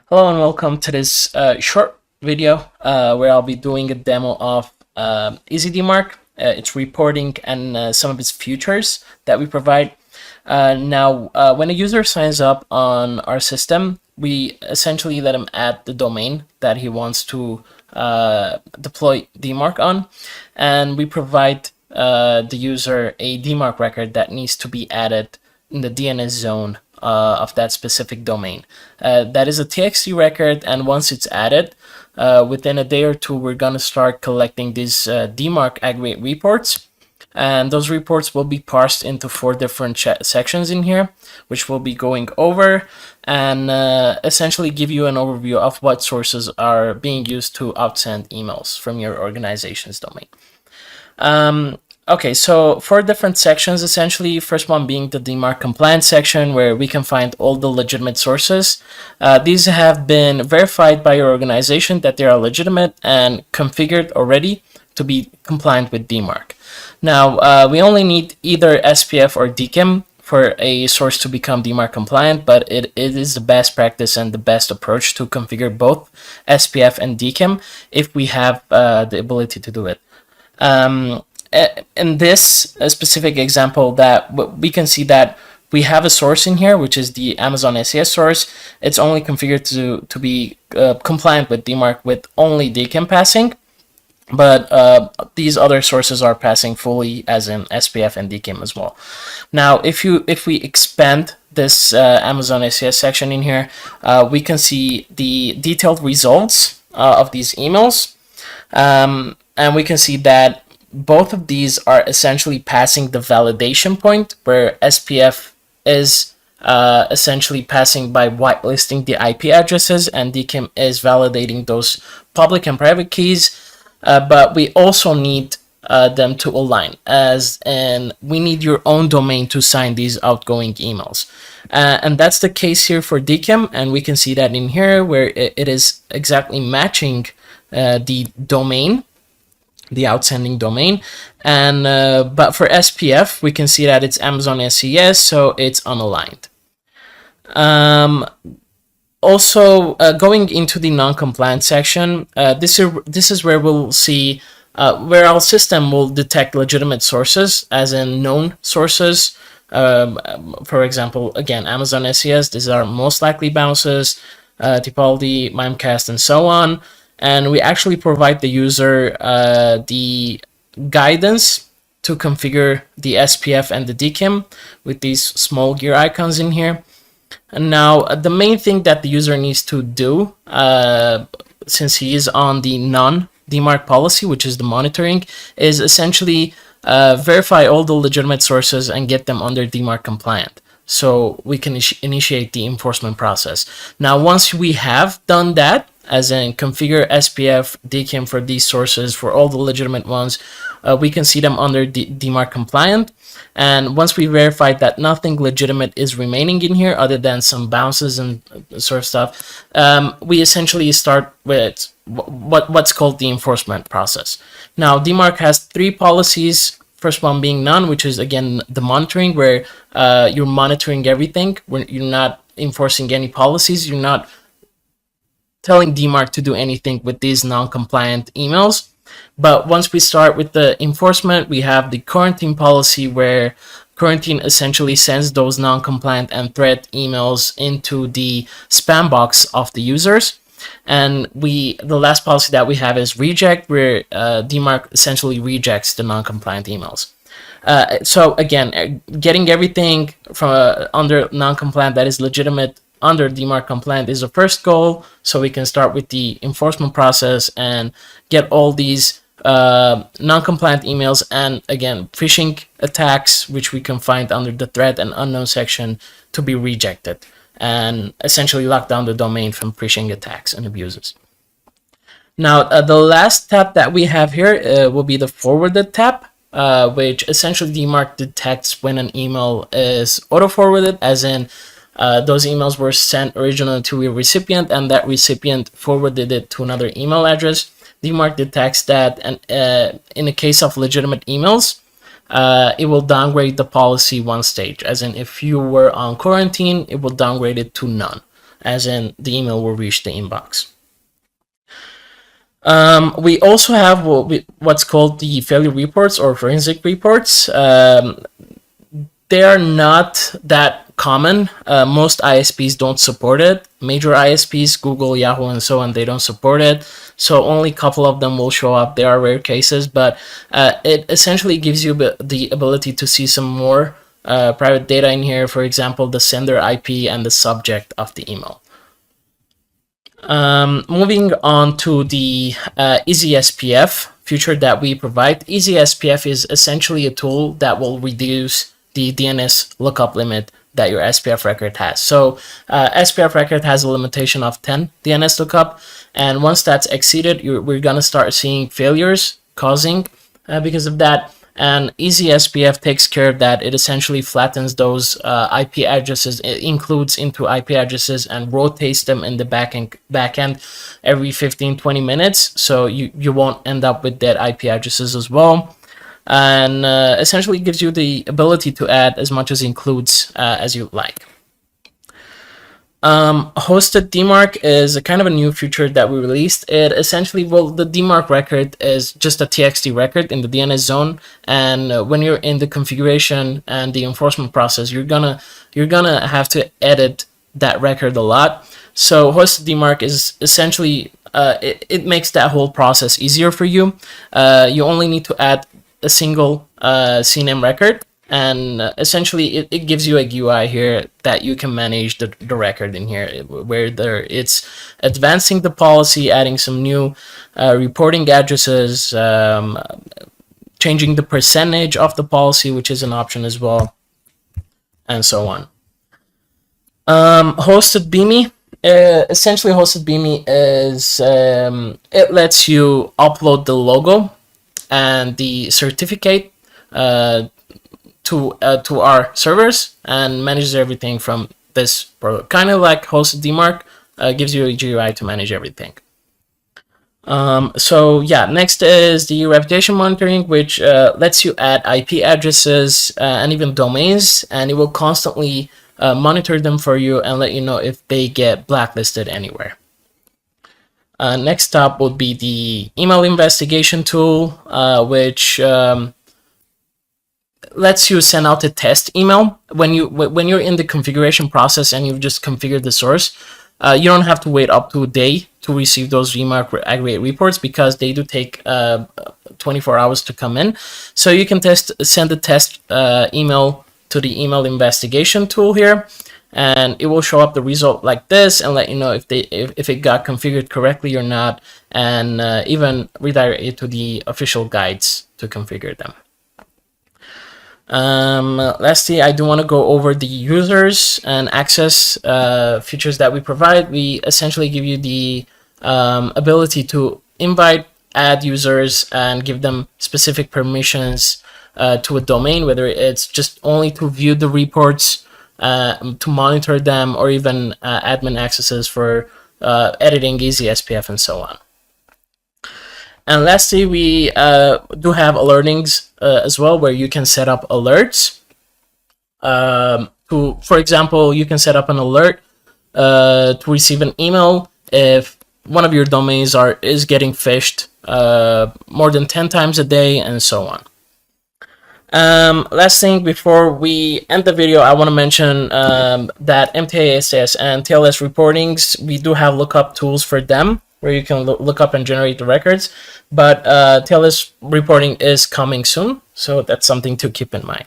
Hello and welcome to this short video where I'll be doing a demo of DMARC, its reporting, and some of its features that we provide. When a user signs up on our system, we essentially let him add the domain that he wants to deploy DMARC on, and we provide the user a DMARC record that needs to be added in the DNS zone of that specific domain. That is a TXT record, and once it's added, within a day or two, we're going to start collecting these DMARC aggregate reports. And those reports will be parsed into 4 different sections in here, which we'll be going over and essentially give you an overview of what sources are being used to outsend emails from your organization's domain. Okay, so 4 different sections, essentially. First one being the DMARC compliance section, where we can find all the legitimate sources. These have been verified by your organization that they are legitimate and configured already to be compliant with DMARC. Now, we only need either SPF or DKIM for a source to become DMARC compliant, but it is the best practice and the best approach to configure both SPF and DKIM if we have the ability to do it. In this specific example, that we can see that we have a source in here, which is the Amazon SES source. It's only configured to be compliant with DMARC with only DKIM passing, but these other sources are passing fully, as in SPF and DKIM as well. Now, if we expand this Amazon SES section in here, we can see the detailed results of these emails, and we can see that both of these are essentially passing the validation point, where SPF is essentially passing by whitelisting the IP addresses, and DKIM is validating those public and private keys. But we also need them to align, as in we need your own domain to sign these outgoing emails. And that's the case here for DKIM, and we can see that in here where it is exactly matching the domain, the outsending domain. And but for SPF, we can see that it's Amazon SES, so it's unaligned. Also, going into the non-compliant section, this is where we'll see where our system will detect legitimate sources, as in known sources. For example, again, Amazon SES, these are most likely bounces, Tipaldi, Mimecast, and so on. And we actually provide the user the guidance to configure the SPF and the DKIM with these small gear icons in here. And now the main thing that the user needs to do, since he is on the non-DMARC policy, which is the monitoring, is essentially verify all the legitimate sources and get them under DMARC compliant, so we can initiate the enforcement process. Now, once we have done that, as in configure SPF, DKIM for these sources, for all the legitimate ones, we can see them under DMARC compliant. And once we verify that nothing legitimate is remaining in here other than some bounces and sort of stuff, we essentially start with what's called the enforcement process. Now, DMARC has 3 policies. First one being none, which is again the monitoring, where you're monitoring everything. You're not enforcing any policies. You're not telling DMARC to do anything with these non-compliant emails. But once we start with the enforcement, we have the quarantine policy, where quarantine essentially sends those non-compliant and threat emails into the spam box of the users. And the last policy that we have is reject, where DMARC essentially rejects the non-compliant emails. So again, getting everything from under non-compliant that is legitimate under DMARC compliant is the first goal, so we can start with the enforcement process and get all these non-compliant emails, and again, phishing attacks, which we can find under the threat and unknown section, to be rejected, and essentially lock down the domain from phishing attacks and abuses. Now, the last tab that we have here will be the forwarded tab, which essentially DMARC detects when an email is auto-forwarded, as in those emails were sent originally to a recipient, and that recipient forwarded it to another email address. DMARC detects that, and in the case of legitimate emails, it will downgrade the policy 1 stage, as in if you were on quarantine, it will downgrade it to none. as in the email will reach the inbox. We also have what's called the failure reports or forensic reports. They are not that common. Most ISPs don't support it. Major ISPs, Google, Yahoo, and so on, they don't support it. So only a couple of them will show up. There are rare cases, but it essentially gives you the ability to see some more private data in here. For example, the sender IP and the subject of the email. Moving on to the easySPF feature that we provide. easySPF is essentially a tool that will reduce the DNS lookup limit that your SPF record has. So SPF record has a limitation of 10 DNS lookup, and once that's exceeded, we're gonna start seeing failures causing because of that. And easySPF takes care of that. It essentially flattens those IP addresses. It includes into IP addresses and rotates them in the back end every 15-20 minutes, so you won't end up with dead IP addresses as well. And essentially gives you the ability to add as much as includes as you like. Hosted DMARC is a kind of a new feature that we released. It essentially, well, the DMARC record is just a TXT record in the DNS zone, and when you're in the configuration and the enforcement process, you're gonna have to edit that record a lot. So hosted DMARC is essentially it makes that whole process easier for you. You only need to add a single CNAME record, and essentially it gives you a UI here that you can manage the record in here, where it's advancing the policy, adding some new reporting addresses, changing the percentage of the policy, which is an option as well, and so on. Hosted BIMI. Essentially, hosted BIMI is it lets you upload the logo and the certificate to our servers and manages everything from this product. Kind of like hosted DMARC, gives you a GUI to manage everything. So yeah, next is the reputation monitoring, which lets you add IP addresses and even domains, and it will constantly monitor them for you and let you know if they get blacklisted anywhere. Next up would be the email investigation tool, which lets you send out a test email when you're in the configuration process and you've just configured the source. You don't have to wait up to a day to receive those DMARC aggregate reports, because they do take 24 hours to come in. So you can send a test email to the email investigation tool here, and it will show up the result like this and let you know if it got configured correctly or not, and even redirect it to the official guides to configure them. Lastly, I do want to go over the users and access features that we provide. We essentially give you the ability to invite, add users, and give them specific permissions to a domain, whether it's just only to view the reports, to monitor them, or even admin accesses for editing easySPF and so on. And lastly, we do have alertings as well, where you can set up alerts. For example, you can set up an alert to receive an email if one of your domains is getting phished more than 10 times a day, and so on. Last thing before we end the video, I want to mention that MTASS and TLS reportings, we do have lookup tools for them, where you can look up and generate the records, but TLS reporting is coming soon, so that's something to keep in mind.